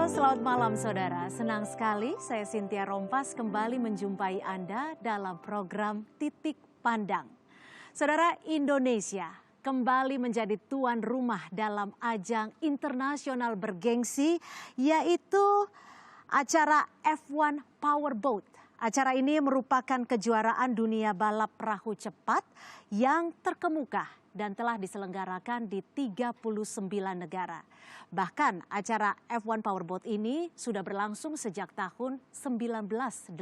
Selamat malam saudara. Senang sekali saya Cynthia Rompas kembali menjumpai Anda dalam program Titik Pandang. Saudara, Indonesia kembali menjadi tuan rumah dalam ajang internasional bergengsi, yaitu acara F1 Powerboat. Acara ini merupakan kejuaraan dunia balap perahu cepat yang terkemuka dan telah diselenggarakan di 39 negara. Bahkan acara F1 Powerboat ini sudah berlangsung sejak tahun 1984.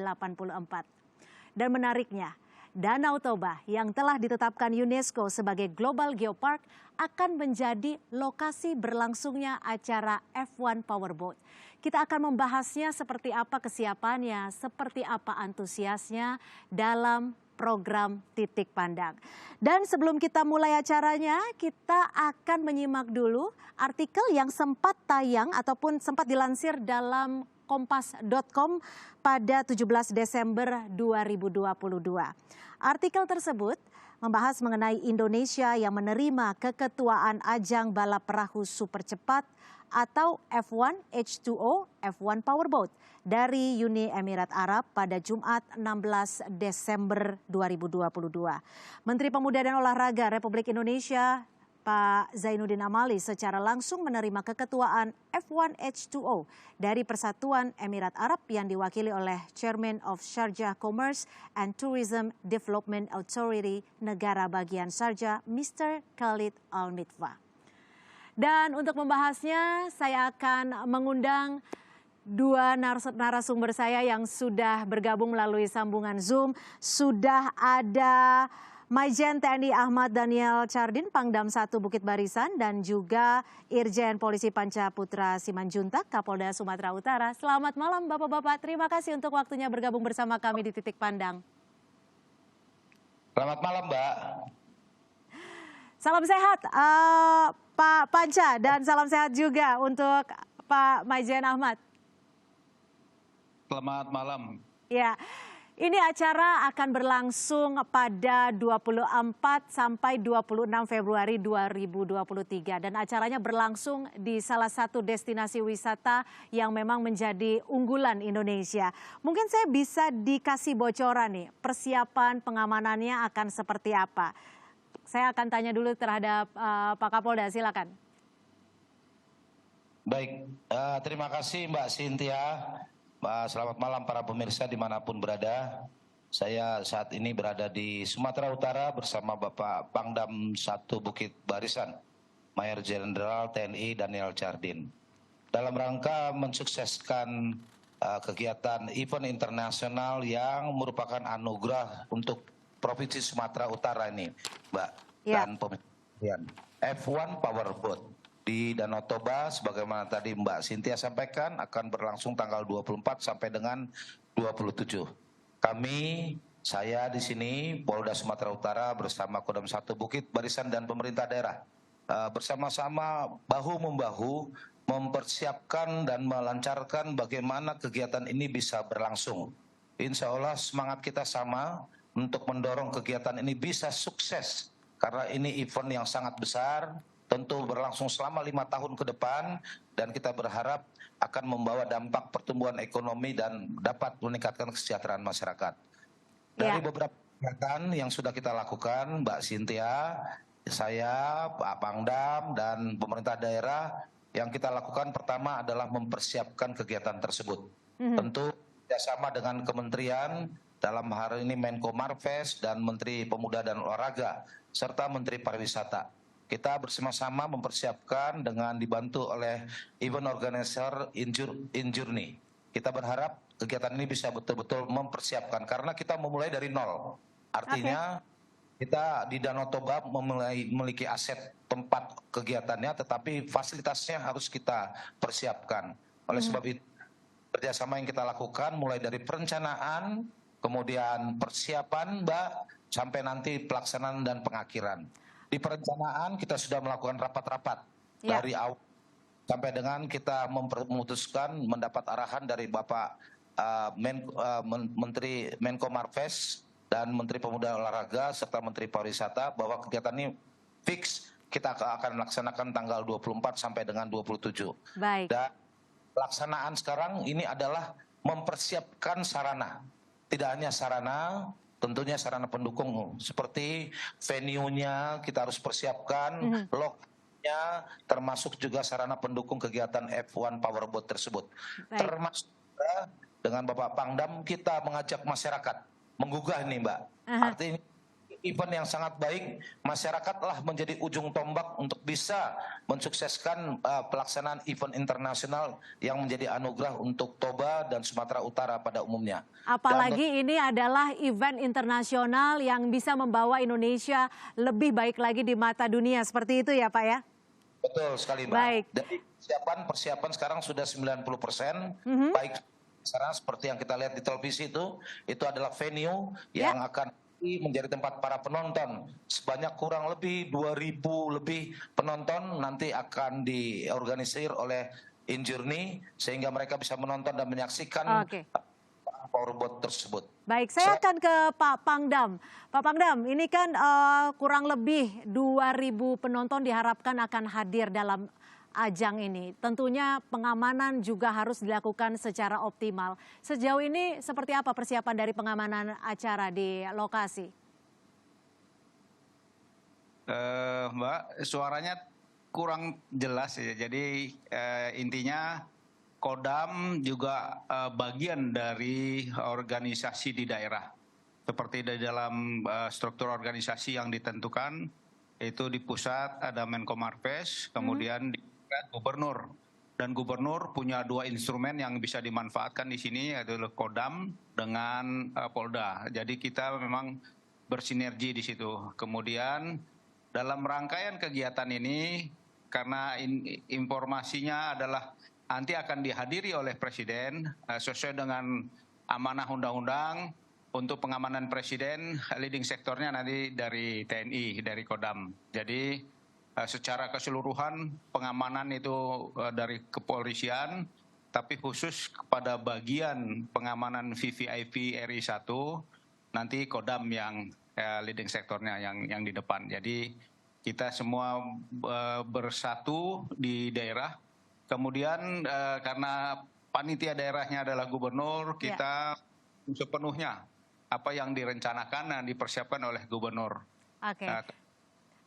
Dan menariknya, Danau Toba yang telah ditetapkan UNESCO sebagai Global Geopark akan menjadi lokasi berlangsungnya acara F1 Powerboat. Kita akan membahasnya seperti apa kesiapannya, seperti apa antusiasnya dalam program Titik Pandang. Dan sebelum kita mulai acaranya, kita akan menyimak dulu artikel yang sempat tayang ataupun sempat dilansir dalam kompas.com pada 17 Desember 2022. Artikel tersebut membahas mengenai Indonesia yang menerima keketuaan ajang balap perahu super cepat atau F1 H2O F1 Powerboat dari Uni Emirat Arab pada Jumat 16 Desember 2022. Menteri Pemuda dan Olahraga Republik Indonesia Pak Zainuddin Amali secara langsung menerima keketuaan F1 H2O dari Persatuan Emirat Arab yang diwakili oleh Chairman of Sharjah Commerce and Tourism Development Authority Negara Bagian Sharjah, Mr. Khalid Al-Mitfa. Dan untuk membahasnya, saya akan mengundang dua narasumber saya yang sudah bergabung melalui sambungan Zoom. Sudah ada Maijen TNI Ahmad Daniel Chardin, Pangdam 1 Bukit Barisan, dan juga Irjen Polisi Panca Putra Simanjuntak, Kapolda Sumatera Utara. Selamat malam Bapak-Bapak, terima kasih untuk waktunya bergabung bersama kami di Titik Pandang. Selamat malam Mbak. Salam sehat Pak Panca dan salam sehat juga untuk Pak Maijen Ahmad. Selamat malam. Ya, ini acara akan berlangsung pada 24 sampai 26 Februari 2023 dan acaranya berlangsung di salah satu destinasi wisata yang memang menjadi unggulan Indonesia. Mungkin saya bisa dikasih bocoran nih, persiapan pengamanannya akan seperti apa? Saya akan tanya dulu terhadap Pak Kapolda, silakan. Baik, terima kasih Mbak Cynthia. Selamat malam para pemirsa dimanapun berada. Saya saat ini berada di Sumatera Utara bersama Bapak Pangdam 1 Bukit Barisan, Mayor Jenderal TNI Daniel Chardin. Dalam rangka mensukseskan kegiatan event internasional yang merupakan anugerah untuk Provinsi Sumatera Utara ini, Mbak, dan pemilihan F1 Powerboat di Danau Toba, sebagaimana tadi Mbak Cynthia sampaikan, akan berlangsung tanggal 24 sampai dengan 27. Saya di sini, Polda Sumatera Utara bersama Kodam 1 Bukit Barisan dan pemerintah daerah, bersama-sama bahu-membahu mempersiapkan dan melancarkan bagaimana kegiatan ini bisa berlangsung. Insya Allah semangat kita sama untuk mendorong kegiatan ini bisa sukses. Karena ini event yang sangat besar, tentu berlangsung selama 5 tahun ke depan, dan kita berharap akan membawa dampak pertumbuhan ekonomi dan dapat meningkatkan kesejahteraan masyarakat. Dari beberapa kegiatan yang sudah kita lakukan, Mbak Cynthia, saya, Pak Pangdam, dan pemerintah daerah, yang kita lakukan pertama adalah mempersiapkan kegiatan tersebut. Tentu bersama dengan kementerian, dalam hari ini Menko Marves dan Menteri Pemuda dan Olahraga, serta Menteri Pariwisata. Kita bersama-sama mempersiapkan dengan dibantu oleh event organizer Injourney. Kita berharap kegiatan ini bisa betul-betul mempersiapkan, karena kita memulai dari nol. Artinya kita di Danau Toba memiliki aset tempat kegiatannya, tetapi fasilitasnya harus kita persiapkan. Oleh sebab itu, kerjasama yang kita lakukan mulai dari perencanaan, kemudian persiapan Mbak, sampai nanti pelaksanaan dan pengakhiran. Di perencanaan kita sudah melakukan rapat-rapat dari awal sampai dengan kita memutuskan mendapat arahan dari Bapak Menteri Menko Marves dan Menteri Pemuda dan Olahraga serta Menteri Pariwisata bahwa kegiatan ini fix kita akan melaksanakan tanggal 24 sampai dengan 27. Baik. Dan pelaksanaan sekarang ini adalah mempersiapkan sarana. Tidak hanya sarana, tentunya sarana pendukung seperti venue-nya kita harus persiapkan, lokasinya, termasuk juga sarana pendukung kegiatan F1 Powerboat tersebut. Baik. Termasuk juga dengan Bapak Pangdam kita mengajak masyarakat menggugah nih Mbak. Artinya event yang sangat baik, masyarakatlah menjadi ujung tombak untuk bisa mensukseskan pelaksanaan event internasional yang menjadi anugerah untuk Toba dan Sumatera Utara pada umumnya. Apalagi ini adalah event internasional yang bisa membawa Indonesia lebih baik lagi di mata dunia, seperti itu ya Pak ya? Betul sekali Mbak. Baik. Jadi persiapan sekarang sudah 90%, baik sekarang seperti yang kita lihat di televisi itu adalah venue yang akan menjadi tempat para penonton. Sebanyak kurang lebih 2.000 lebih penonton nanti akan diorganisir oleh Injourney sehingga mereka bisa menonton dan menyaksikan powerboat tersebut. Baik, saya akan ke Pak Pangdam. Pak Pangdam, ini kan kurang lebih 2.000 penonton diharapkan akan hadir dalam ajang ini. Tentunya pengamanan juga harus dilakukan secara optimal. Sejauh ini seperti apa persiapan dari pengamanan acara di lokasi? Mbak, suaranya kurang jelas ya. Jadi intinya Kodam juga bagian dari organisasi di daerah. Seperti di dalam struktur organisasi yang ditentukan, itu di pusat ada Menko Marves, kemudian di gubernur. Dan gubernur punya 2 instrumen yang bisa dimanfaatkan di sini, yaitu Kodam dengan Polda. Jadi kita memang bersinergi di situ. Kemudian dalam rangkaian kegiatan ini, karena informasinya adalah nanti akan dihadiri oleh Presiden sesuai dengan amanah undang-undang untuk pengamanan Presiden, leading sektornya nanti dari TNI, dari Kodam. Jadi secara keseluruhan pengamanan itu dari kepolisian, tapi khusus kepada bagian pengamanan VVIP RI1 nanti Kodam yang leading sektornya yang di depan. Jadi kita semua bersatu di daerah. Kemudian karena panitia daerahnya adalah gubernur, kita sepenuhnya apa yang direncanakan dan dipersiapkan oleh gubernur. Oke.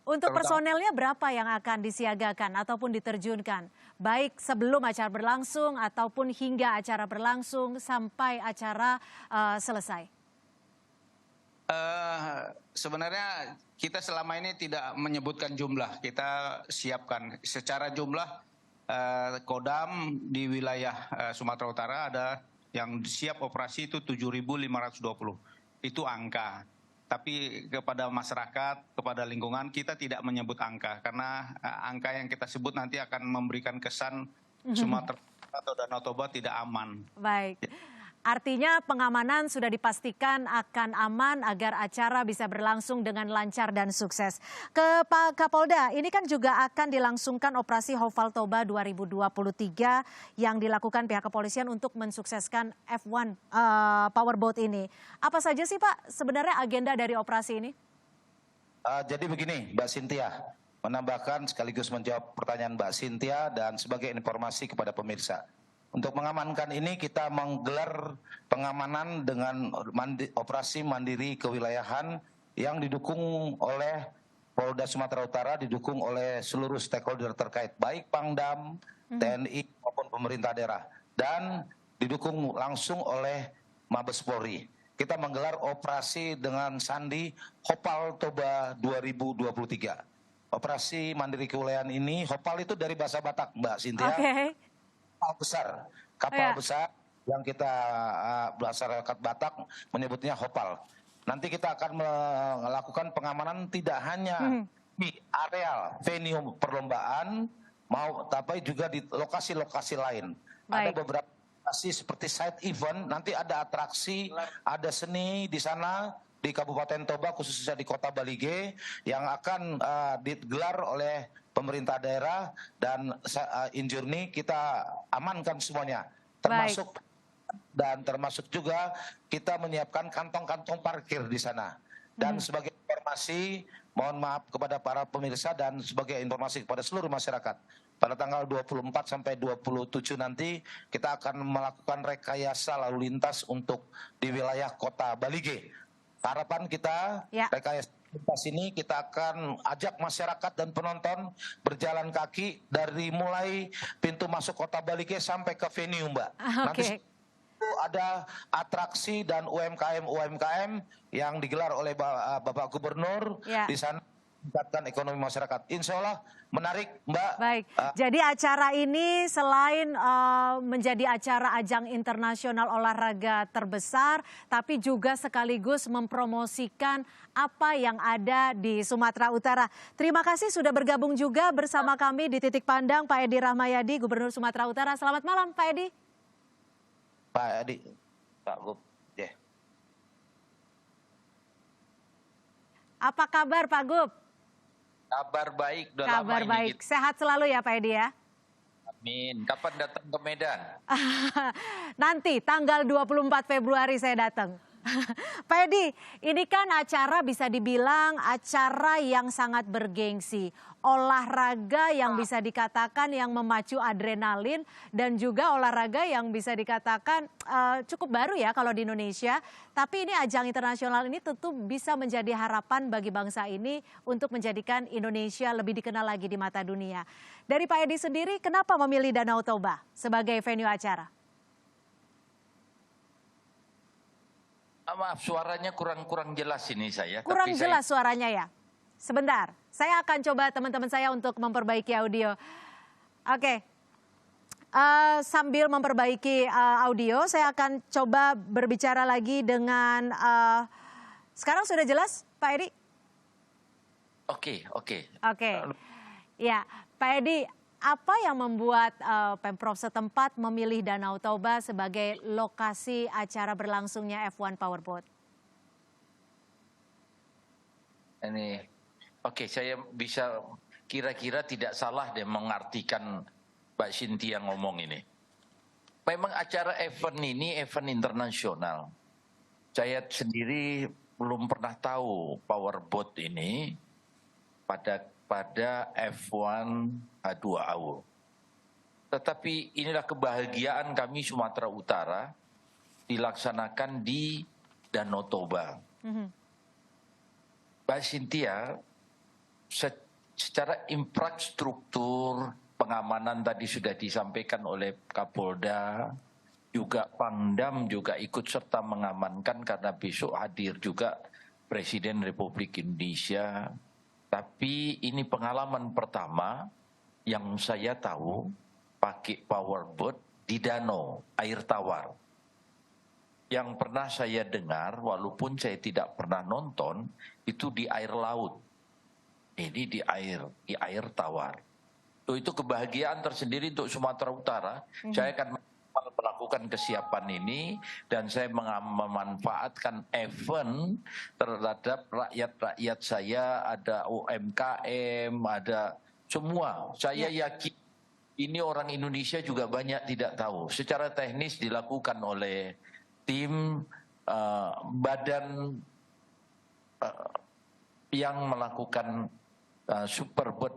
Untuk personelnya berapa yang akan disiagakan ataupun diterjunkan? Baik sebelum acara berlangsung ataupun hingga acara berlangsung sampai acara selesai? Sebenarnya kita selama ini tidak menyebutkan jumlah. Kita siapkan secara jumlah Kodam di wilayah Sumatera Utara ada yang siap operasi itu 7.520. Itu angka. Tapi kepada masyarakat, kepada lingkungan kita tidak menyebut angka karena angka yang kita sebut nanti akan memberikan kesan Sumatera atau Danau Toba tidak aman. Baik. Artinya pengamanan sudah dipastikan akan aman agar acara bisa berlangsung dengan lancar dan sukses. Ke Pak Kapolda, ini kan juga akan dilangsungkan operasi Hafal Toba 2023 yang dilakukan pihak kepolisian untuk mensukseskan F1 Powerboat ini. Apa saja sih Pak sebenarnya agenda dari operasi ini? Jadi begini Mbak Cynthia, menambahkan sekaligus menjawab pertanyaan Mbak Cynthia dan sebagai informasi kepada pemirsa. Untuk mengamankan ini kita menggelar pengamanan dengan operasi mandiri kewilayahan yang didukung oleh Polda Sumatera Utara, didukung oleh seluruh stakeholder terkait, baik Pangdam, TNI maupun pemerintah daerah, dan didukung langsung oleh Mabes Polri. Kita menggelar operasi dengan sandi Hafal Toba 2023. Operasi mandiri kewilayahan ini, Hafal itu dari bahasa Batak Mbak Cynthia. Kapal besar yang kita masyarakat Batak menyebutnya Hafal. Nanti kita akan melakukan pengamanan tidak hanya di areal venue perlombaan, tapi juga di lokasi-lokasi lain. Ada beberapa lokasi seperti side event, nanti ada atraksi, ada seni di sana di Kabupaten Toba, khususnya di Kota Balige, yang akan digelar oleh pemerintah daerah dan Injourney kita amankan semuanya, termasuk juga kita menyiapkan kantong-kantong parkir di sana. Dan sebagai informasi, mohon maaf kepada para pemirsa dan sebagai informasi kepada seluruh masyarakat, pada tanggal 24 sampai 27 nanti kita akan melakukan rekayasa lalu lintas untuk di wilayah Kota Balige. Harapan kita rekayasa lintas ini kita akan ajak masyarakat dan penonton berjalan kaki dari mulai pintu masuk Kota Balige sampai ke venue, Mbak. Nanti ada atraksi dan UMKM yang digelar oleh Bapak Gubernur di sana, meningkatkan ekonomi masyarakat. Insya Allah menarik, Mbak. Baik, jadi acara ini selain menjadi acara ajang internasional olahraga terbesar, tapi juga sekaligus mempromosikan apa yang ada di Sumatera Utara. Terima kasih sudah bergabung juga bersama kami di Titik Pandang, Pak Edi Rahmayadi, Gubernur Sumatera Utara. Selamat malam, Pak Edi. Pak Edi, Pak Gub, Apa kabar, Pak Gub? Kabar baik, udah Kabar lama baik, sehat selalu ya Pak Edi ya. Amin. Kapan datang ke Medan? Nanti tanggal 24 Februari saya datang. Pak Edi, ini kan acara bisa dibilang acara yang sangat bergengsi. Olahraga yang bisa dikatakan yang memacu adrenalin dan juga olahraga yang bisa dikatakan cukup baru ya kalau di Indonesia. Tapi ini ajang internasional ini tentu bisa menjadi harapan bagi bangsa ini untuk menjadikan Indonesia lebih dikenal lagi di mata dunia. Dari Pak Edi sendiri, kenapa memilih Danau Toba sebagai venue acara? Maaf, suaranya kurang jelas ini saya. Kurang jelas suaranya ya? Sebentar, saya akan coba teman-teman saya untuk memperbaiki audio. Oke, sambil memperbaiki audio, saya akan coba berbicara lagi dengan... sekarang sudah jelas, Pak Edi? Oke. Ya, Pak Edi, apa yang membuat Pemprov setempat memilih Danau Toba sebagai lokasi acara berlangsungnya F1 Powerboat? Saya bisa kira-kira tidak salah deh mengartikan Mbak Cynthia ngomong ini. Memang acara event ini event internasional. Saya sendiri belum pernah tahu Powerboat ini pada F1 H2AU. Tetapi inilah kebahagiaan kami Sumatera Utara dilaksanakan di Danau Toba. Mbak Cynthia, secara infrastruktur pengamanan tadi sudah disampaikan oleh Kapolda, juga Pangdam juga ikut serta mengamankan karena besok hadir juga Presiden Republik Indonesia. Tapi ini pengalaman pertama yang saya tahu pakai powerboat di danau, air tawar. Yang pernah saya dengar, walaupun saya tidak pernah nonton, itu di air laut. Ini di air tawar. Itu kebahagiaan tersendiri untuk Sumatera Utara. Saya akan melakukan kesiapan ini dan saya memanfaatkan event terhadap rakyat saya, ada UMKM, ada semua. Saya yakin ini orang Indonesia juga banyak tidak tahu. Secara teknis dilakukan oleh tim badan yang melakukan Superboat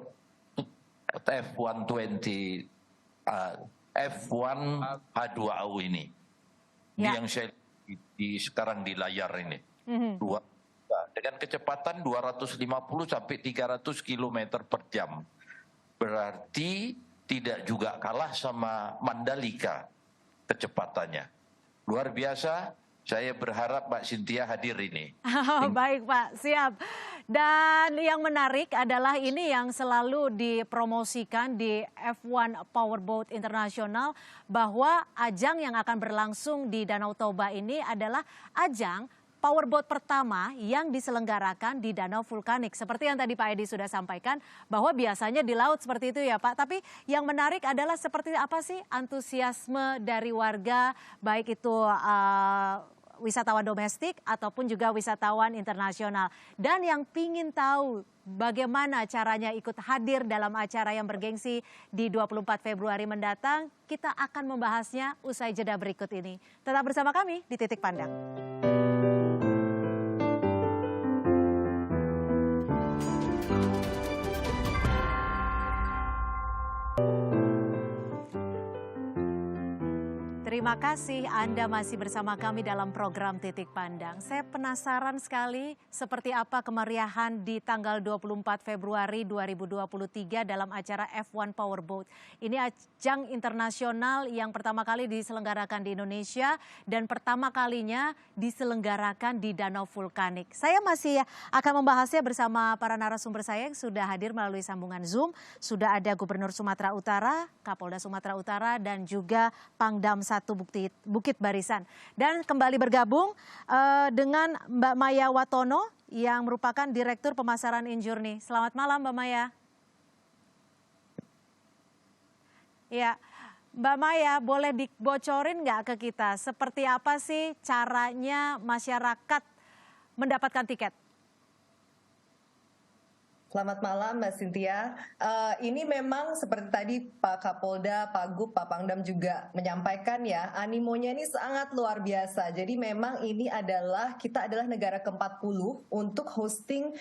F1 H2AU ini. Ini yang saya sekarang di layar ini. Dengan kecepatan 250 sampai 300 km per jam. Berarti tidak juga kalah sama Mandalika kecepatannya. Luar biasa, saya berharap Mbak Cynthia hadir ini. Baik Pak, siap. Dan yang menarik adalah ini yang selalu dipromosikan di F1 Powerboat Internasional, bahwa ajang yang akan berlangsung di Danau Toba ini adalah ajang powerboat pertama yang diselenggarakan di danau vulkanik. Seperti yang tadi Pak Edi sudah sampaikan, bahwa biasanya di laut seperti itu ya Pak. Tapi yang menarik adalah seperti apa sih antusiasme dari warga, baik itu wisatawan domestik ataupun juga wisatawan internasional. Dan yang pingin tahu bagaimana caranya ikut hadir dalam acara yang bergengsi di 24 Februari mendatang, kita akan membahasnya usai jeda berikut ini. Tetap bersama kami di Titik Pandang. terima kasih Anda masih bersama kami dalam program Titik Pandang. Saya penasaran sekali seperti apa kemeriahan di tanggal 24 Februari 2023 dalam acara F1 Powerboat. Ini ajang internasional yang pertama kali diselenggarakan di Indonesia dan pertama kalinya diselenggarakan di Danau Vulkanik. Saya masih akan membahasnya bersama para narasumber saya yang sudah hadir melalui sambungan Zoom. Sudah ada Gubernur Sumatera Utara, Kapolda Sumatera Utara, dan juga Pangdam 1 Bukit Barisan. Dan kembali bergabung dengan Mbak Maya Watono yang merupakan Direktur Pemasaran Injourney. Selamat malam Mbak Maya. Ya, Mbak Maya boleh dibocorin nggak ke kita seperti apa sih caranya masyarakat mendapatkan tiket? Selamat malam Mbak Cynthia. Ini memang seperti tadi Pak Kapolda, Pak Gub, Pak Pangdam juga menyampaikan ya, animonya ini sangat luar biasa. Jadi memang ini kita adalah negara ke-40 untuk hosting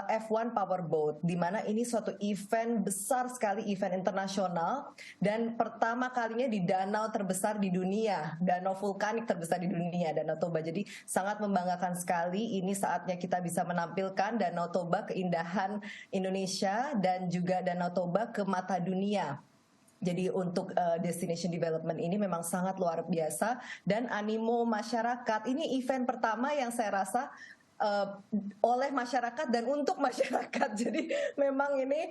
F1 Powerboat, di mana ini suatu event besar sekali, event internasional dan pertama kalinya di danau terbesar di dunia, danau vulkanik terbesar di dunia, Danau Toba. Jadi sangat membanggakan sekali. Ini saatnya kita bisa menampilkan Danau Toba, keindahan Indonesia dan juga Danau Toba ke mata dunia. Jadi untuk destination development ini memang sangat luar biasa dan animo masyarakat. Ini event pertama yang saya rasa oleh masyarakat dan untuk masyarakat. Jadi memang ini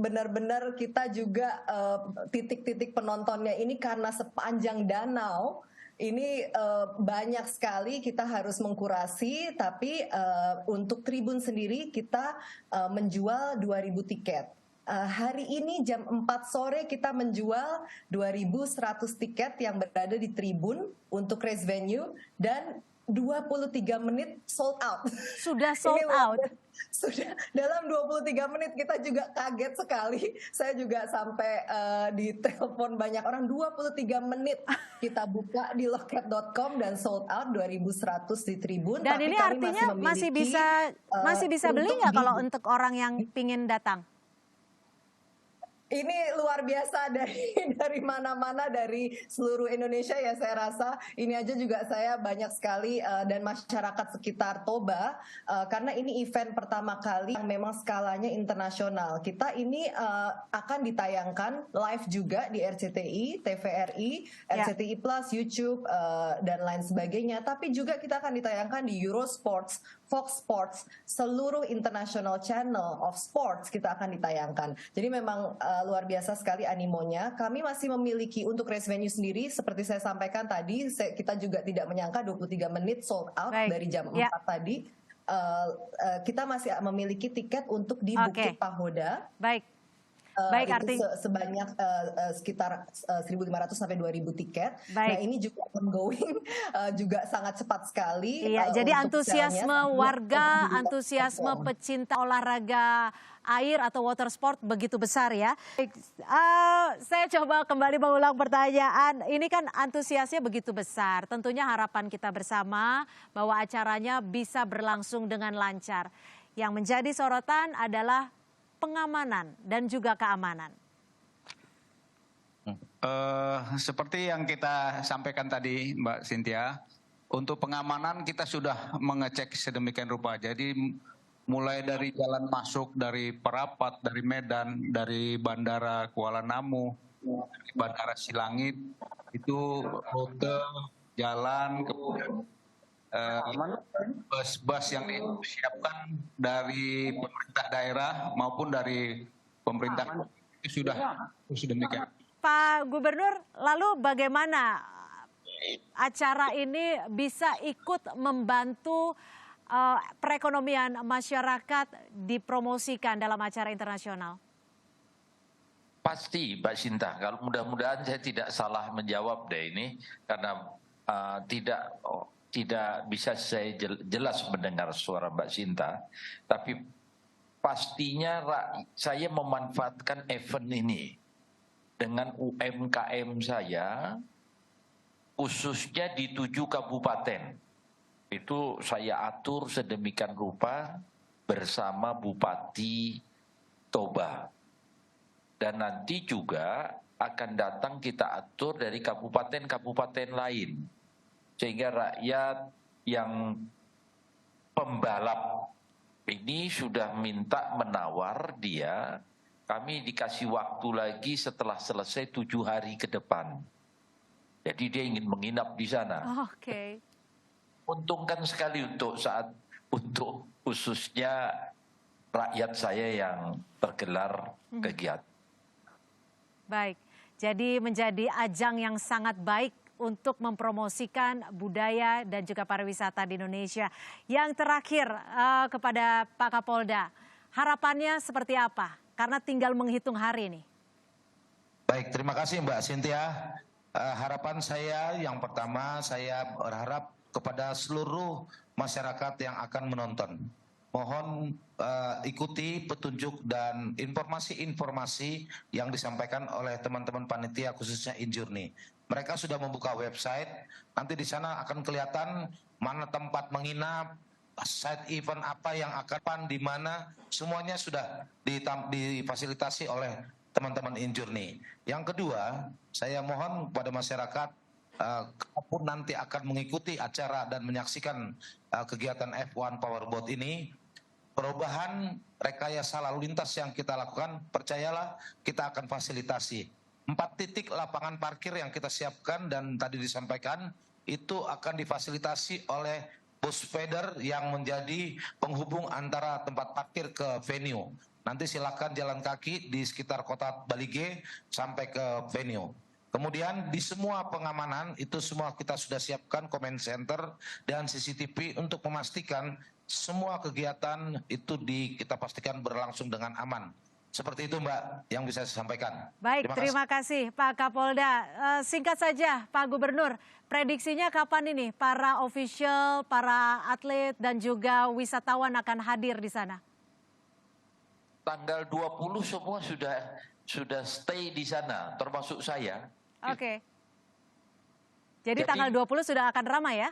benar-benar kita juga titik-titik penontonnya ini karena sepanjang danau. Ini banyak sekali kita harus mengkurasi, tapi untuk tribun sendiri kita menjual 2.000 tiket. Hari ini jam 4 sore kita menjual 2.100 tiket yang berada di tribun untuk race venue dan 23 menit sold out. Sudah sold out? Sudah, dalam 23 menit kita juga kaget sekali. Saya juga sampai ditelepon banyak orang, 23 menit kita buka di loket.com dan sold out 2.100 di tribun. Dan tapi ini kami artinya masih bisa beli nggak kalau untuk orang yang pingin datang? Ini luar biasa dari mana-mana, dari seluruh Indonesia ya saya rasa. Ini aja juga saya banyak sekali dan masyarakat sekitar Toba karena ini event pertama kali yang memang skalanya internasional. Kita ini akan ditayangkan live juga di RCTI, TVRI, RCTI Plus, YouTube dan lain sebagainya. Tapi juga kita akan ditayangkan di Eurosports, Fox Sports, seluruh international channel of sports kita akan ditayangkan. Jadi memang luar biasa sekali animonya. Kami masih memiliki untuk race venue sendiri, seperti saya sampaikan tadi, kita juga tidak menyangka 23 menit sold out. Baik. Dari jam 4 tadi. Kita masih memiliki tiket untuk di Bukit Pahoda. Baik. Baik, artinya sebanyak sekitar 1.500 sampai 2.000 tiket. Baik. Nah ini juga ongoing, juga sangat cepat sekali. Iya, jadi antusiasme warga, antusiasme pecinta olahraga air atau water sport begitu besar ya. Saya coba kembali mengulang pertanyaan. Ini kan antusiasnya begitu besar. Tentunya harapan kita bersama bahwa acaranya bisa berlangsung dengan lancar. Yang menjadi sorotan adalah pengamanan dan juga keamanan. Seperti yang kita sampaikan tadi Mbak Cynthia, untuk pengamanan kita sudah mengecek sedemikian rupa. Jadi mulai dari jalan masuk dari Parapat, dari Medan, dari Bandara Kuala Namu, dari Bandara Silangit, itu rute jalan kemudian bus-bus yang disiapkan dari pemerintah daerah maupun dari pemerintah itu sudah demikian. Pak Gubernur, lalu bagaimana acara ini bisa ikut membantu perekonomian masyarakat dipromosikan dalam acara internasional? Pasti Mbak Sinta, kalau mudah-mudahan saya tidak salah menjawab deh ini karena tidak bisa saya jelas mendengar suara Mbak Sinta, tapi pastinya saya memanfaatkan event ini dengan UMKM saya, khususnya di 7 kabupaten. Itu saya atur sedemikian rupa bersama Bupati Toba. Dan nanti juga akan datang kita atur dari kabupaten-kabupaten lain. Sehingga rakyat yang pembalap ini sudah minta menawar dia, kami dikasih waktu lagi setelah selesai 7 hari ke depan. Jadi dia ingin menginap di sana. Oke. Untungkan sekali untuk khususnya rakyat saya yang tergelar kegiatan. Baik, jadi menjadi ajang yang sangat baik untuk mempromosikan budaya dan juga pariwisata di Indonesia. Yang terakhir kepada Pak Kapolda, harapannya seperti apa? Karena tinggal menghitung hari ini. Baik, terima kasih Mbak Cynthia. Harapan saya yang pertama, saya berharap kepada seluruh masyarakat yang akan menonton. Mohon ikuti petunjuk dan informasi-informasi yang disampaikan oleh teman-teman panitia khususnya InJourney. Mereka sudah membuka website, nanti di sana akan kelihatan mana tempat menginap, side event apa yang akan di mana, semuanya sudah difasilitasi oleh teman-teman InJourney. Yang kedua, saya mohon kepada masyarakat kalaupun nanti akan mengikuti acara dan menyaksikan kegiatan F1 Powerboat ini, perubahan rekayasa lalu lintas yang kita lakukan, percayalah kita akan fasilitasi. 4 titik lapangan parkir yang kita siapkan dan tadi disampaikan itu akan difasilitasi oleh bus feeder yang menjadi penghubung antara tempat parkir ke venue. Nanti silakan jalan kaki di sekitar kota Balige sampai ke venue. Kemudian di semua pengamanan itu semua kita sudah siapkan command center dan CCTV untuk memastikan semua kegiatan itu kita pastikan berlangsung dengan aman. Seperti itu Mbak yang bisa saya sampaikan. Baik, terima kasih Pak Kapolda. Singkat saja Pak Gubernur, prediksinya kapan ini para official, para atlet dan juga wisatawan akan hadir di sana? Tanggal 20 semua sudah stay di sana, termasuk saya. Oke. Jadi tanggal 20 sudah akan ramai ya?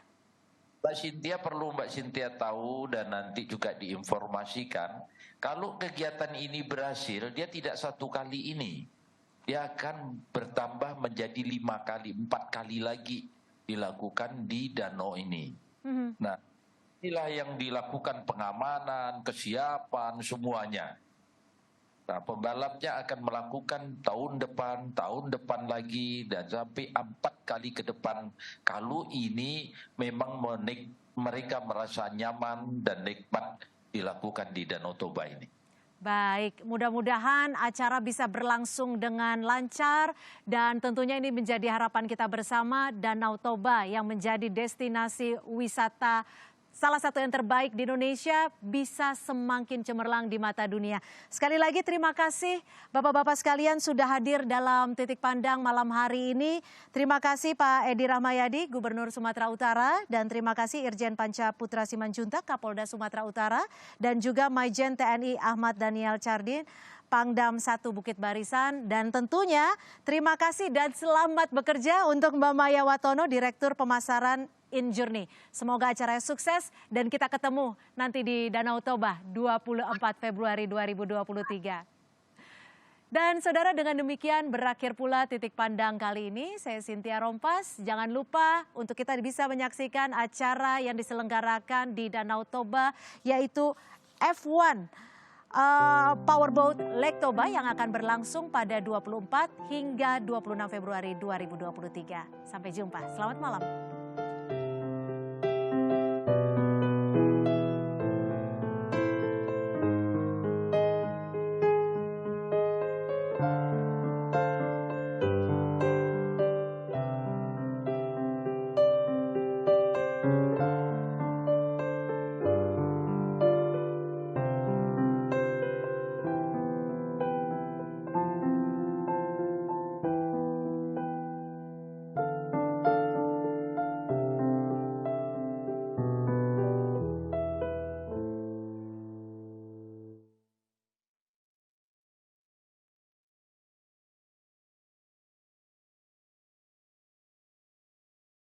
Mbak Cynthia tahu dan nanti juga diinformasikan, kalau kegiatan ini berhasil, dia tidak 1 kali ini. Dia akan bertambah menjadi 5 kali, 4 kali lagi dilakukan di danau ini. Nah, inilah yang dilakukan pengamanan, kesiapan, semuanya. Nah, pembalapnya akan melakukan tahun depan lagi, dan sampai 4 kali ke depan. Kalau ini memang mereka merasa nyaman dan nikmat dilakukan di Danau Toba ini. Baik, mudah-mudahan acara bisa berlangsung dengan lancar dan tentunya ini menjadi harapan kita bersama, Danau Toba yang menjadi destinasi wisata salah satu yang terbaik di Indonesia bisa semakin cemerlang di mata dunia. Sekali lagi terima kasih Bapak-Bapak sekalian sudah hadir dalam Titik Pandang malam hari ini. Terima kasih Pak Edi Rahmayadi, Gubernur Sumatera Utara, dan terima kasih Irjen Panca Putra Simanjuntak, Kapolda Sumatera Utara, dan juga Maijen TNI Ahmad Daniel Chardin, Pangdam 1 Bukit Barisan, dan tentunya terima kasih dan selamat bekerja untuk Mbak Maya Watono, Direktur Pemasaran InJourney. Semoga acaranya sukses dan kita ketemu nanti di Danau Toba 24 Februari 2023. Dan saudara, dengan demikian berakhir pula Titik Pandang kali ini. Saya Cynthia Rompas. Jangan lupa untuk kita bisa menyaksikan acara yang diselenggarakan di Danau Toba yaitu F1 Powerboat Lake Toba yang akan berlangsung pada 24 hingga 26 Februari 2023. Sampai jumpa. Selamat malam.